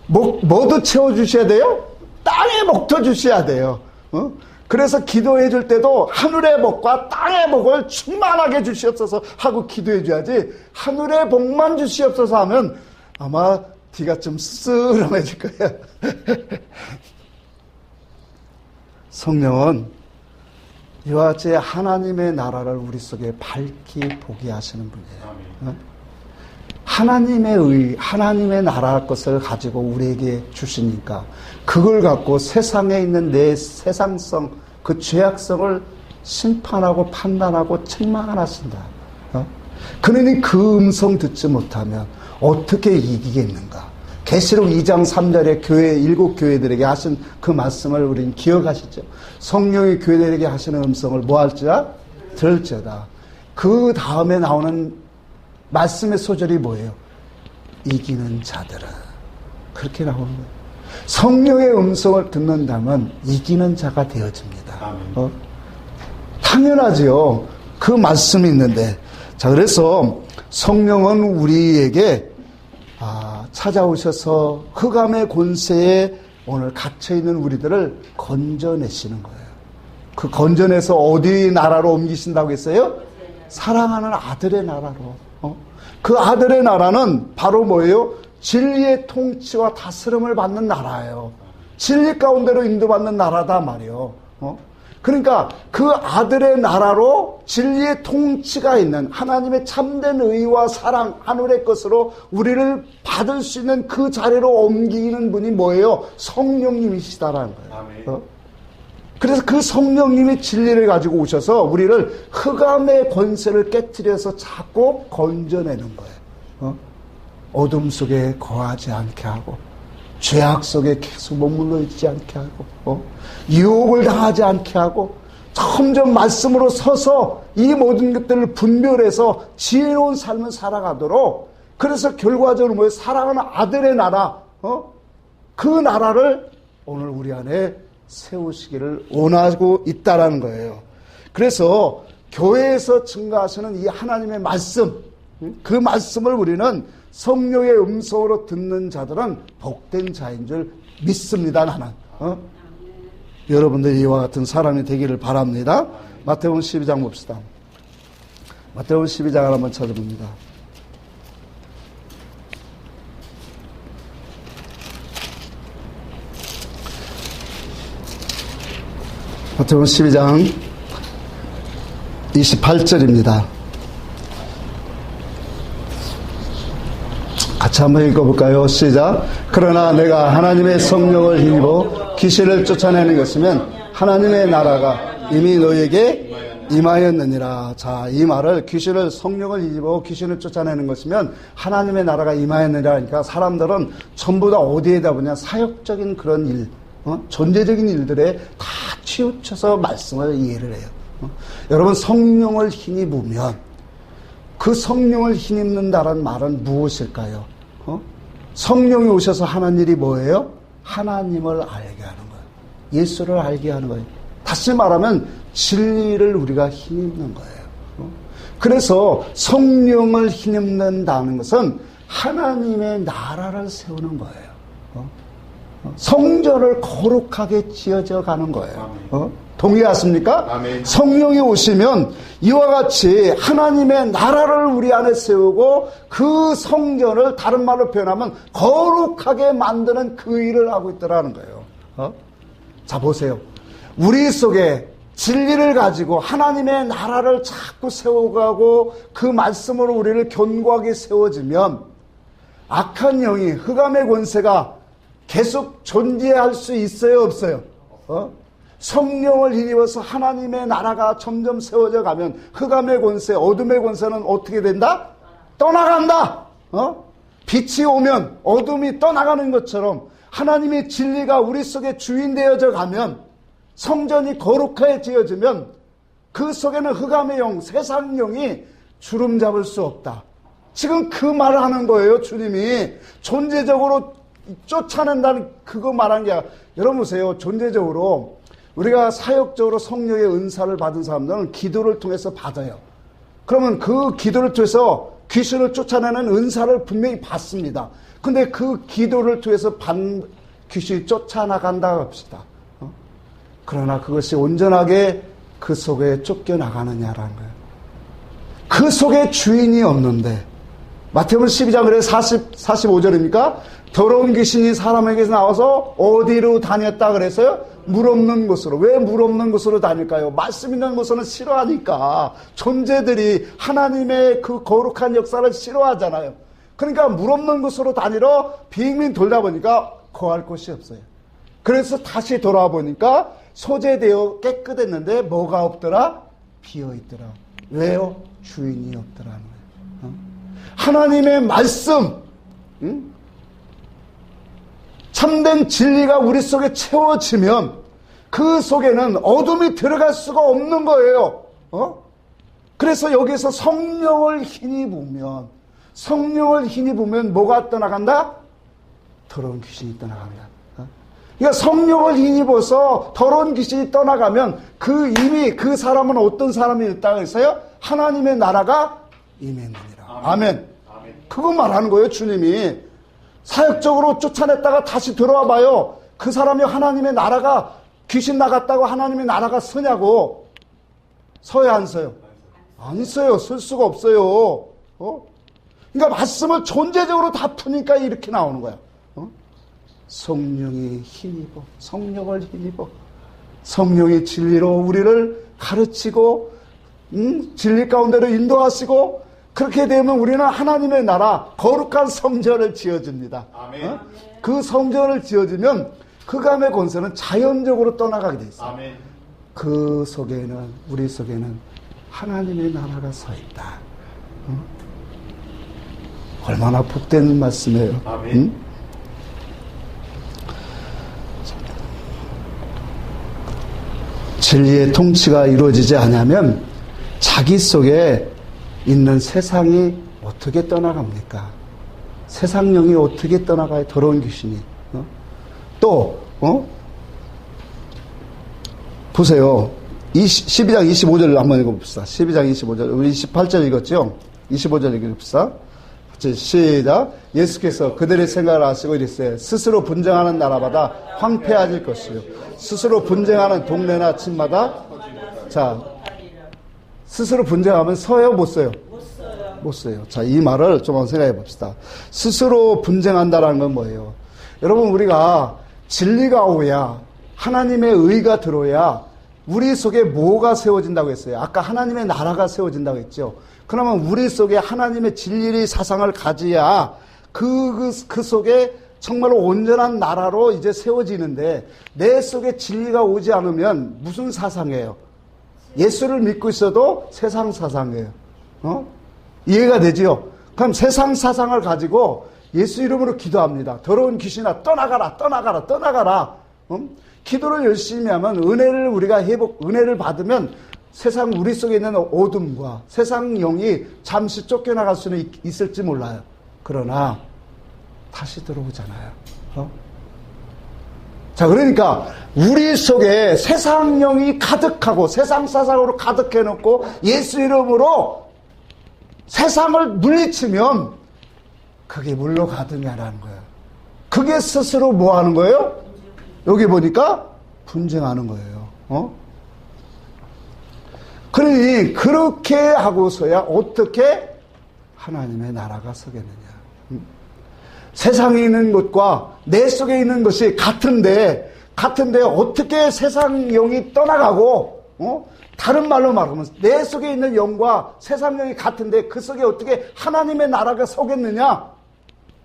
뭐도 채워주셔야 돼요? 땅의 복도 주셔야 돼요. 그래서 기도해 줄 때도 하늘의 복과 땅의 복을 충만하게 주시옵소서 하고 기도해 줘야지 하늘의 복만 주시옵소서 하면 아마 뒤가 좀 쓰러워질 거예요. 성령은 이와 같이 하나님의 나라를 우리 속에 밝히 보게 하시는 분이에요. 하나님의 나라 것을 가지고 우리에게 주시니까 그걸 갖고 세상에 있는 내 세상성, 그 죄악성을 심판하고 판단하고 책망을 하신다. 그러니 그 음성 듣지 못하면 어떻게 이기겠는가? 계시록 2장 3절에 교회, 7교회들에게 하신 그 말씀을 우리는 기억하시죠? 성령이 교회들에게 하시는 음성을 뭐 할지라? 들을지어다. 그 다음에 나오는 말씀의 소절이 뭐예요? 이기는 자들은. 그렇게 나오는 거예요. 성령의 음성을 듣는다면 이기는 자가 되어집니다. 당연하지요. 그 말씀이 있는데. 자, 그래서 성령은 우리에게 찾아오셔서 흑암의 권세에 오늘 갇혀있는 우리들을 건져내시는 거예요. 그 건져내서 어디 나라로 옮기신다고 했어요? 사랑하는 아들의 나라로. 그 아들의 나라는 바로 뭐예요? 진리의 통치와 다스림을 받는 나라예요. 진리 가운데로 인도받는 나라다 말이에요. 그러니까 그 아들의 나라로 진리의 통치가 있는 하나님의 참된 의와 사랑, 하늘의 것으로 우리를 받을 수 있는 그 자리로 옮기는 분이 뭐예요? 성령님이시다라는 거예요. 그래서 그 성령님이 진리를 가지고 오셔서 우리를 흑암의 권세를 깨트려서 자꾸 건져내는 거예요. 어둠 속에 거하지 않게 하고 죄악 속에 계속 머물러 있지 않게 하고 유혹을 당하지 않게 하고 점점 말씀으로 서서 이 모든 것들을 분별해서 지혜로운 삶을 살아가도록, 그래서 결과적으로 뭐예요? 사랑하는 아들의 나라, 그 나라를 오늘 우리 안에 세우시기를 원하고 있다라는 거예요. 그래서 교회에서 증거하시는 이 하나님의 말씀, 그 말씀을 우리는 성령의 음성으로 듣는 자들은 복된 자인 줄 믿습니다. 나는 여러분들 이와 같은 사람이 되기를 바랍니다. 마태복음 12장 봅시다. 마태복음 12장을 한번 찾아봅니다. 마태복음 12장 28절입니다. 같이 한번 읽어볼까요? 시작. 그러나 내가 하나님의 성령을 힘입어 귀신을 쫓아내는 것이면 하나님의 나라가 이미 너에게 임하였느니라. 자, 이 말을 귀신을 성령을 힘입어 귀신을 쫓아내는 것이면 하나님의 나라가 임하였느니라 하니까 사람들은 전부 다 어디에다 보냐? 사역적인 그런 일, 존재적인 일들에 다 치우쳐서 말씀을 이해를 해요. 여러분, 성령을 힘입으면 그 성령을 힘입는다는 말은 무엇일까요? 성령이 오셔서 하는 일이 뭐예요? 하나님을 알게 하는 거예요. 예수를 알게 하는 거예요. 다시 말하면 진리를 우리가 힘입는 거예요. 그래서 성령을 힘입는다는 것은 하나님의 나라를 세우는 거예요. 성전을 거룩하게 지어져 가는 거예요. 동의하십니까? 아멘. 성령이 오시면 이와 같이 하나님의 나라를 우리 안에 세우고 그 성전을 다른 말로 표현하면 거룩하게 만드는 그 일을 하고 있더라는 거예요. 자, 보세요. 우리 속에 진리를 가지고 하나님의 나라를 자꾸 세워가고 그 말씀으로 우리를 견고하게 세워지면 악한 영이, 흑암의 권세가 계속 존재할 수 있어요, 없어요? 성령을 힘입어서 하나님의 나라가 점점 세워져 가면 흑암의 권세, 어둠의 권세는 어떻게 된다? 떠나간다. 빛이 오면 어둠이 떠나가는 것처럼 하나님의 진리가 우리 속에 주인 되어져 가면, 성전이 거룩하게 지어지면 그 속에는 흑암의 영, 세상 영이 주름 잡을 수 없다. 지금 그 말을 하는 거예요. 주님이 존재적으로 쫓아낸다는 그거 말한 게 아니라, 여러분 보세요. 존재적으로 우리가 사역적으로 성령의 은사를 받은 사람들은 기도를 통해서 받아요. 그러면 그 기도를 통해서 귀신을 쫓아내는 은사를 분명히 받습니다. 근데 그 기도를 통해서 귀신이 쫓아나간다 합시다. 그러나 그것이 온전하게 그 속에 쫓겨나가느냐라는 거예요. 그 속에 주인이 없는데, 마태복음 12장 그래 45절입니까? 더러운 귀신이 사람에게서 나와서 어디로 다녔다 그랬어요? 물 없는 곳으로. 왜 물 없는 곳으로 다닐까요? 말씀 있는 곳은 싫어하니까. 존재들이 하나님의 그 거룩한 역사를 싫어하잖아요. 그러니까 물 없는 곳으로 다니러 빙빙 돌다 보니까 거할 곳이 없어요. 그래서 다시 돌아와 보니까 소재되어 깨끗했는데 뭐가 없더라? 비어있더라. 왜요? 주인이 없더라는 거예요. 하나님의 말씀, 참된 진리가 우리 속에 채워지면 그 속에는 어둠이 들어갈 수가 없는 거예요. 그래서 여기서 성령을 힘입으면 뭐가 떠나간다? 더러운 귀신이 떠나간다. 그러니까 성령을 힘입어서 더러운 귀신이 떠나가면 이미 그 사람은 어떤 사람이 있다고 했어요? 하나님의 나라가 임했느니라. 아멘. 그거 말하는 거예요, 주님이. 사역적으로 쫓아냈다가 다시 들어와 봐요. 그 사람이 하나님의 나라가, 귀신 나갔다고 하나님의 나라가 서냐고. 서야 안 서요? 안 서요. 설 수가 없어요. 그러니까 말씀을 존재적으로 다 푸니까 이렇게 나오는 거야. 성령이 힘입어, 성령을 힘입어, 성령이 진리로 우리를 가르치고, 진리 가운데로 인도하시고, 그렇게 되면 우리는 하나님의 나라, 거룩한 성전을 지어줍니다. 아멘. 그 성전을 지어주면 흑암의 권세는 자연적으로 떠나가게 돼 있어요. 아멘. 그 속에는, 우리 속에는 하나님의 나라가 서 있다. 얼마나 복된 말씀이에요. 아멘. 진리의 통치가 이루어지지 않으면 자기 속에 있는 세상이 어떻게 떠나갑니까? 세상 영이 어떻게 떠나가요? 더러운 귀신이. 보세요. 12장 25절을 한번 읽어봅시다. 12장 25절. 우리 28절 읽었죠? 25절 읽어봅시다. 시작. 예수께서 그들의 생각을 아시고 이랬어요. 스스로 분쟁하는 나라마다 황폐해질 것이요. 스스로 분쟁하는 동네나 집마다, 자, 스스로 분쟁하면 서요, 못 써요? 못 써요. 자, 이 말을 좀 한번 생각해 봅시다. 스스로 분쟁한다라는 건 뭐예요? 여러분, 우리가 진리가 오야, 하나님의 의가 들어야 우리 속에 뭐가 세워진다고 했어요? 아까 하나님의 나라가 세워진다고 했죠. 그러면 우리 속에 하나님의 진리의 사상을 가져야 그 속에 정말로 온전한 나라로 이제 세워지는데, 내 속에 진리가 오지 않으면 무슨 사상이에요? 예수를 믿고 있어도 세상 사상이에요. 이해가 되지요? 그럼 세상 사상을 가지고 예수 이름으로 기도합니다. 더러운 귀신아 떠나가라, 떠나가라, 떠나가라. 기도를 열심히 하면 은혜를 받으면 세상 우리 속에 있는 어둠과 세상 영이 잠시 쫓겨나갈 수는 있을지 몰라요. 그러나 다시 들어오잖아요. 자, 그러니까 우리 속에 세상 영이 가득하고 세상 사상으로 가득해놓고 예수 이름으로 세상을 물리치면 그게 물러가느냐라는 거예요. 그게 스스로 뭐 하는 거예요? 여기 보니까 분쟁하는 거예요. 그러니 그렇게 하고서야 어떻게 하나님의 나라가 서겠느냐. 세상에 있는 것과 내 속에 있는 것이 같은데 어떻게 세상 영이 떠나가고, 다른 말로 말하면 내 속에 있는 영과 세상 영이 같은데 그 속에 어떻게 하나님의 나라가 서겠느냐?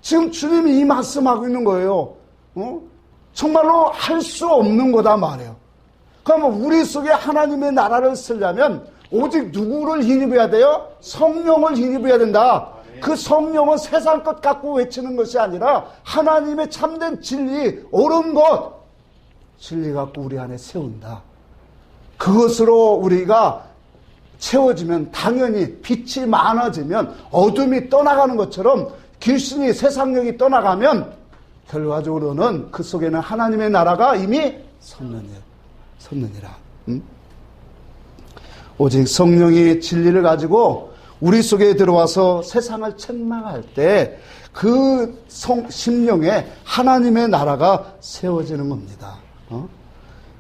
지금 주님이 이 말씀하고 있는 거예요. 정말로 할 수 없는 거다 말이에요. 그러면 우리 속에 하나님의 나라를 쓰려면 오직 누구를 힘입어야 돼요? 성령을 힘입어야 된다. 그 성령은 세상 것 갖고 외치는 것이 아니라 하나님의 참된 진리, 옳은 것, 진리 갖고 우리 안에 세운다. 그것으로 우리가 채워지면 당연히 빛이 많아지면 어둠이 떠나가는 것처럼 귀신이 세상력이 떠나가면 결과적으로는 그 속에는 하나님의 나라가 이미 섰느니라. 오직 성령이 진리를 가지고 우리 속에 들어와서 세상을 책망할 때 그 심령에 하나님의 나라가 세워지는 겁니다.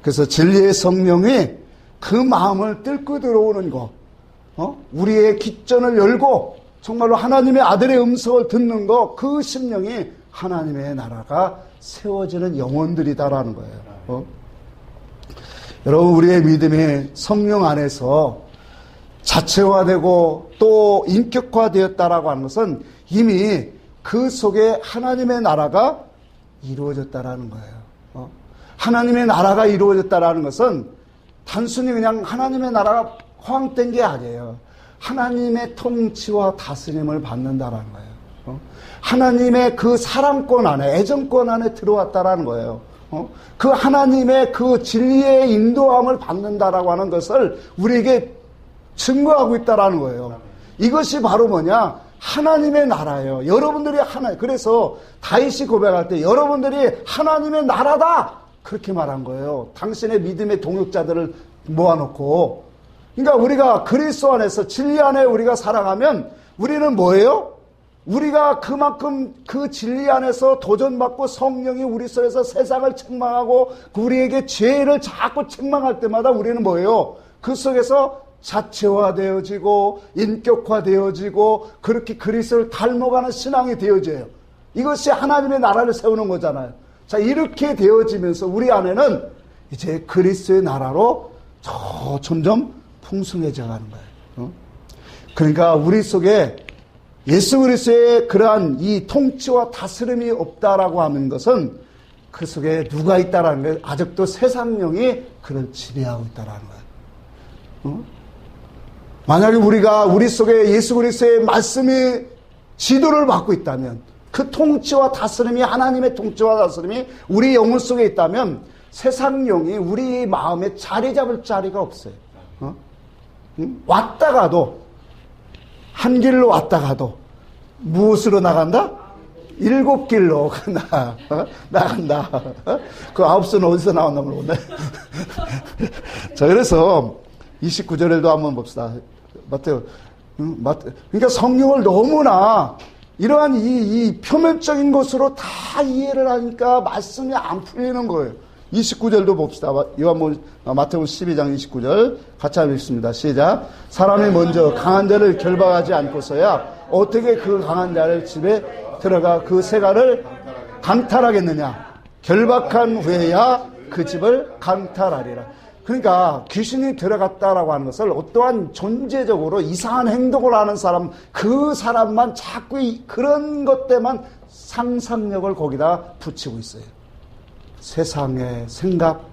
그래서 진리의 성령이 그 마음을 뚫고 들어오는 것, 우리의 깃전을 열고 정말로 하나님의 아들의 음성을 듣는 것, 그 심령이 하나님의 나라가 세워지는 영혼들이다라는 거예요. 여러분, 우리의 믿음이 성령 안에서 자체화되고 또 인격화되었다라고 하는 것은 이미 그 속에 하나님의 나라가 이루어졌다라는 거예요. 하나님의 나라가 이루어졌다라는 것은 단순히 그냥 하나님의 나라가 허황된 게 아니에요. 하나님의 통치와 다스림을 받는다라는 거예요. 하나님의 그 사랑권 안에, 애정권 안에 들어왔다라는 거예요. 그 하나님의 그 진리의 인도함을 받는다라고 하는 것을 우리에게 증거하고 있다라는 거예요. 이것이 바로 뭐냐? 하나님의 나라예요. 여러분들이 그래서 다윗이 고백할 때 여러분들이 하나님의 나라다! 그렇게 말한 거예요. 당신의 믿음의 동역자들을 모아놓고. 그러니까 우리가 그리스도 안에서 진리 안에 우리가 살아가면 우리는 뭐예요? 우리가 그만큼 그 진리 안에서 도전받고 성령이 우리 속에서 세상을 책망하고 우리에게 죄를 자꾸 책망할 때마다 우리는 뭐예요? 그 속에서 자체화되어지고 인격화되어지고 그렇게 그리스도를 닮아가는 신앙이 되어져요. 이것이 하나님의 나라를 세우는 거잖아요. 자, 이렇게 되어지면서 우리 안에는 이제 그리스도의 나라로 점점 풍성해져 가는 거예요. 그러니까 우리 속에 예수 그리스도의 그러한 이 통치와 다스림이 없다라고 하는 것은 그 속에 누가 있다라는 거예요. 아직도 세상령이 그를 지배하고 있다라는 거예요. 만약에 우리가 우리 속에 예수 그리스도의 말씀이 지도를 받고 있다면 그 통치와 다스림이 하나님의 통치와 다스림이 우리 영혼 속에 있다면 세상령이 우리 마음에 자리 잡을 자리가 없어요. 왔다가도 한 길로 왔다가도 무엇으로 나간다? 7길로 나간다. 그 9수는 어디서 나왔나 모르겠네. 자, 그래서 29절에도 한번 봅시다. 마태오. 그러니까 성령을 너무나 이러한 이 표면적인 것으로 다 이해를 하니까 말씀이 안 풀리는 거예요. 29절도 봅시다. 마태복음 12장 29절 같이 한번 읽습니다. 시작. 사람이 먼저 강한 자를 결박하지 않고서야 어떻게 그 강한 자를 집에 들어가 그 세가를 강탈하겠느냐. 결박한 후에야 그 집을 강탈하리라. 그러니까 귀신이 들어갔다라고 하는 것을 어떠한 존재적으로 이상한 행동을 하는 사람, 그 사람만 자꾸 그런 것 때만 상상력을 거기다 붙이고 있어요. 세상의 생각,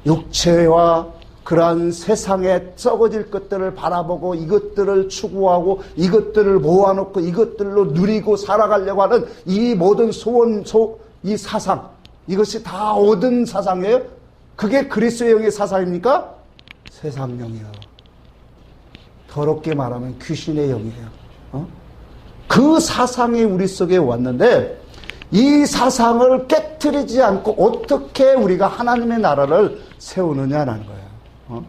육체와 그러한 세상에 썩어질 것들을 바라보고 이것들을 추구하고 이것들을 모아놓고 이것들로 누리고 살아가려고 하는 이 모든 이 사상, 이것이 다 얻은 사상이에요? 그게 그리스도의 영의 사상입니까? 세상 영이요. 더럽게 말하면 귀신의 영이에요. 그 사상이 우리 속에 왔는데 이 사상을 깨트리지 않고 어떻게 우리가 하나님의 나라를 세우느냐라는 거예요.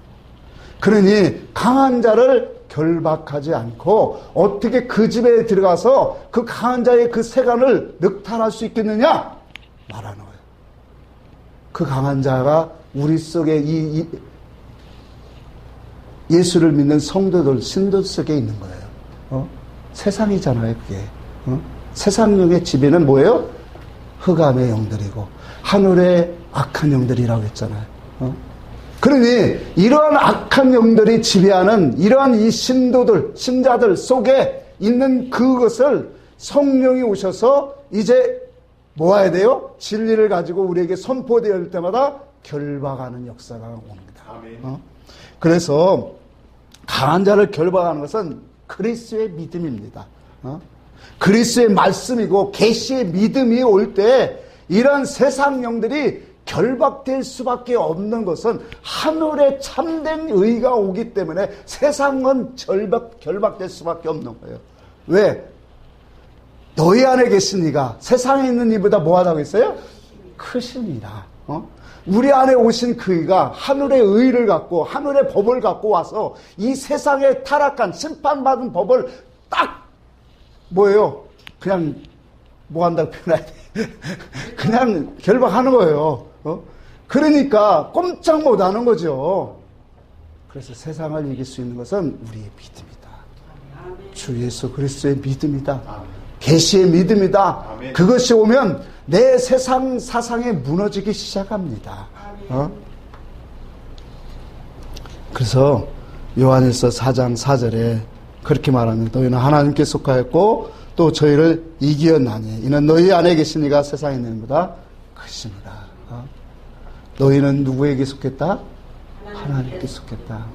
그러니 강한 자를 결박하지 않고 어떻게 그 집에 들어가서 그 강한 자의 그 세간을 늑탈할 수 있겠느냐 말하는 거예요. 그 강한 자가 우리 속에 예수를 믿는 성도들, 신도 속에 있는 거예요. 세상이잖아요, 그게. 세상령의 지배는 뭐예요? 흑암의 영들이고 하늘의 악한 영들이라고 했잖아요. 그러니 이러한 악한 영들이 지배하는 이러한 이 신도들, 신자들 속에 있는 그것을 성령이 오셔서 이제 모아야 돼요? 진리를 가지고 우리에게 선포될 때마다 결박하는 역사가 옵니다. 그래서 강한 자를 결박하는 것은 그리스도의 믿음입니다. 그리스도의 말씀이고 계시의 믿음이 올 때 이런 세상 영들이 결박될 수밖에 없는 것은 하늘의 참된 의가 오기 때문에 세상은 결박될 수밖에 없는 거예요. 왜? 너희 안에 계신 이가 세상에 있는 이보다 뭐하다고 했어요? 크십니다. 우리 안에 오신 그 이가 하늘의 의를 갖고 하늘의 법을 갖고 와서 이 세상에 타락한 심판받은 법을 딱 뭐예요? 그냥 뭐 한다고 표현해야 돼? 그냥 결박하는 거예요. 그러니까 꼼짝 못하는 거죠. 그래서 세상을 이길 수 있는 것은 우리의 믿음이다. 주 예수 그리스도의 믿음이다. 계시의 믿음이다. 그것이 오면 내 세상 사상이 무너지기 시작합니다. 그래서 요한일서 4장 4절에 그렇게 말합니다. 너희는 하나님께 속하였고 또 저희를 이기었나니 이는 너희 안에 계신 이가 세상에 있는 것보다 크십니다. 너희는 누구에게 속했다? 하나님께 속했다.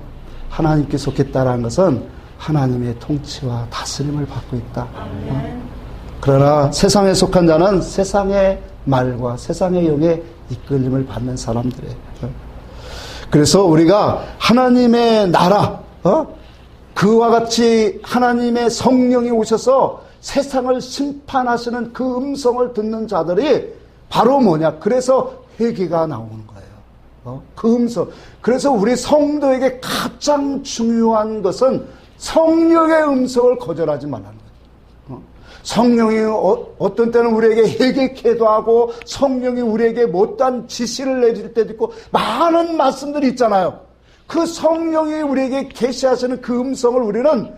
하나님께 속했다라는 것은 하나님의 통치와 다스림을 받고 있다. 그러나 세상에 속한 자는 세상의 말과 세상의 영의 이끌림을 받는 사람들이에요. 그래서 우리가 하나님의 나라, 그와 같이 하나님의 성령이 오셔서 세상을 심판하시는 그 음성을 듣는 자들이 바로 뭐냐? 그래서 회개가 나오는 거예요. 그 음성. 그래서 우리 성도에게 가장 중요한 것은 성령의 음성을 거절하지 말라는 거예요. 성령이 어떤 때는 우리에게 회개케도 하고 성령이 우리에게 못한 지시를 내줄 때도 있고 많은 말씀들이 있잖아요. 그 성령이 우리에게 계시하시는 그 음성을 우리는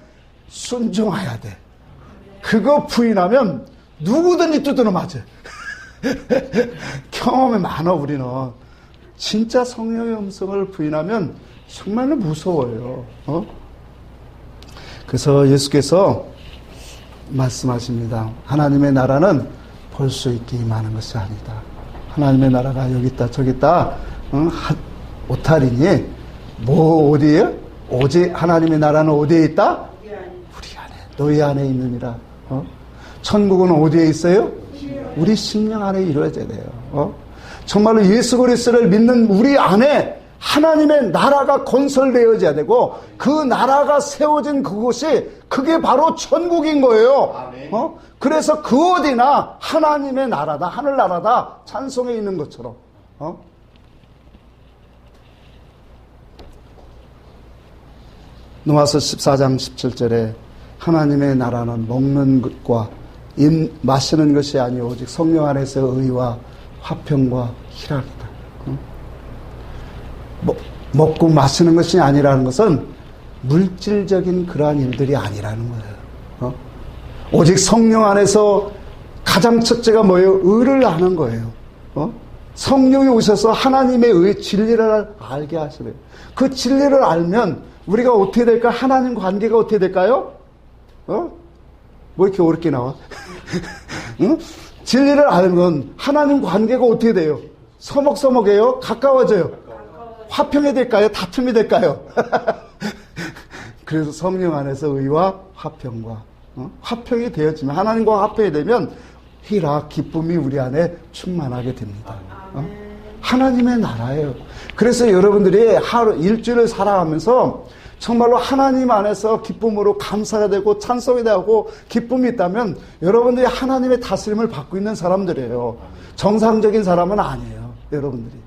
순종해야 돼. 그거 부인하면 누구든지 두드러 맞아요. 경험이 많아 우리는. 진짜 성령의 음성을 부인하면 정말로 무서워요. 그래서 예수께서 말씀하십니다. 하나님의 나라는 볼 수 있게 임하는 것이 아니다. 하나님의 나라가 여기 있다 저기 있다 오타리니 뭐 어디에요? 오직 하나님의 나라는 어디에 있다? 우리 안에. 너희 안에 있느니라. 천국은 어디에 있어요? 우리 심령 안에 이루어져야 돼요. 정말로 예수 그리스도를 믿는 우리 안에 하나님의 나라가 건설되어져야 되고 그 나라가 세워진 그곳이 그게 바로 천국인 거예요. 그래서 그 어디나 하나님의 나라다 하늘나라다 찬송해 있는 것처럼 누가서 14장 17절에 하나님의 나라는 먹는 것과 마시는 것이 아니오 오직 성령 안에서 의와 화평과 희락이다. 먹고 마시는 것이 아니라는 것은 물질적인 그러한 일들이 아니라는 거예요. 오직 성령 안에서 가장 첫째가 뭐예요? 의를 아는 거예요. 성령이 오셔서 하나님의 의 진리를 알게 하시래요. 그 진리를 알면 우리가 어떻게 될까? 하나님 관계가 어떻게 될까요? 뭐 이렇게 어렵게 나와? 응? 진리를 알면 하나님 관계가 어떻게 돼요? 서먹서먹해요? 가까워져요? 화평이 될까요? 다툼이 될까요? 그래서 성령 안에서 의와 화평과 화평이 되어지면 하나님과 화평이 되면 희락, 기쁨이 우리 안에 충만하게 됩니다. 하나님의 나라예요. 그래서 여러분들이 일주일을 살아가면서 정말로 하나님 안에서 기쁨으로 감사가 되고 찬송이 되고 기쁨이 있다면 여러분들이 하나님의 다스림을 받고 있는 사람들이에요. 정상적인 사람은 아니에요. 여러분들이.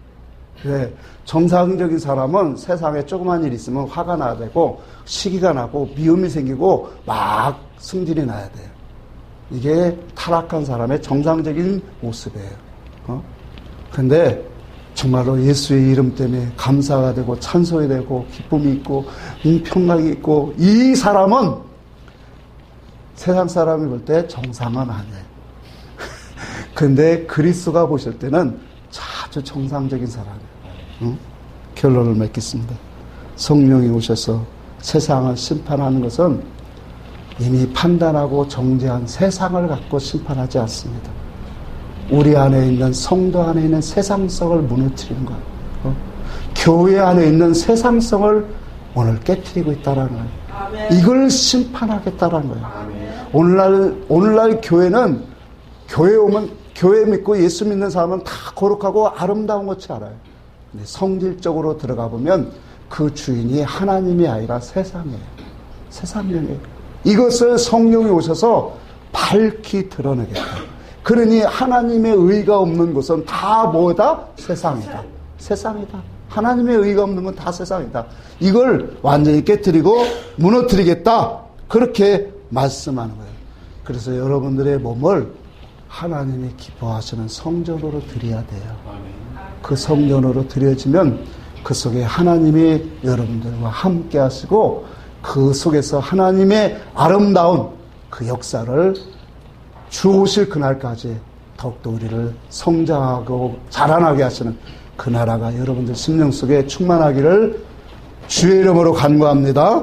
왜? 정상적인 사람은 세상에 조그만 일 있으면 화가 나야 되고 시기가 나고 미움이 생기고 막 승질이 나야 돼요. 이게 타락한 사람의 정상적인 모습이에요. 근데 정말로 예수의 이름 때문에 감사가 되고 찬송이 되고 기쁨이 있고 평강이 있고 이 사람은 세상 사람이 볼 때 정상은 아니에요. 근데 그리스도가 보실 때는 아주 정상적인 사람이에요. 결론을 맺겠습니다. 성령이 오셔서 세상을 심판하는 것은 이미 판단하고 정죄한 세상을 갖고 심판하지 않습니다. 우리 안에 있는 성도 안에 있는 세상성을 무너뜨리는 거예요. 교회 안에 있는 세상성을 오늘 깨트리고 있다는 거예요. 아멘. 이걸 심판하겠다는 거예요. 아멘. 오늘날 교회는 교회 오면 교회 믿고 예수 믿는 사람은 다 거룩하고 아름다운 것이 알아요. 근데 성질적으로 들어가 보면 그 주인이 하나님이 아니라 세상이에요. 세상이에요. 이것을 성령이 오셔서 밝히 드러내겠다. 그러니 하나님의 의가 없는 것은 다 뭐다? 세상이다. 세상이다. 하나님의 의가 없는 건 다 세상이다. 이걸 완전히 깨뜨리고 무너뜨리겠다. 그렇게 말씀하는 거예요. 그래서 여러분들의 몸을 하나님이 기뻐하시는 성전으로 드려야 돼요. 그 성전으로 드려지면 그 속에 하나님이 여러분들과 함께 하시고 그 속에서 하나님의 아름다운 그 역사를 주오실 그날까지 더욱더 우리를 성장하고 자라나게 하시는 그 나라가 여러분들 심령 속에 충만하기를 주의 이름으로 간구합니다.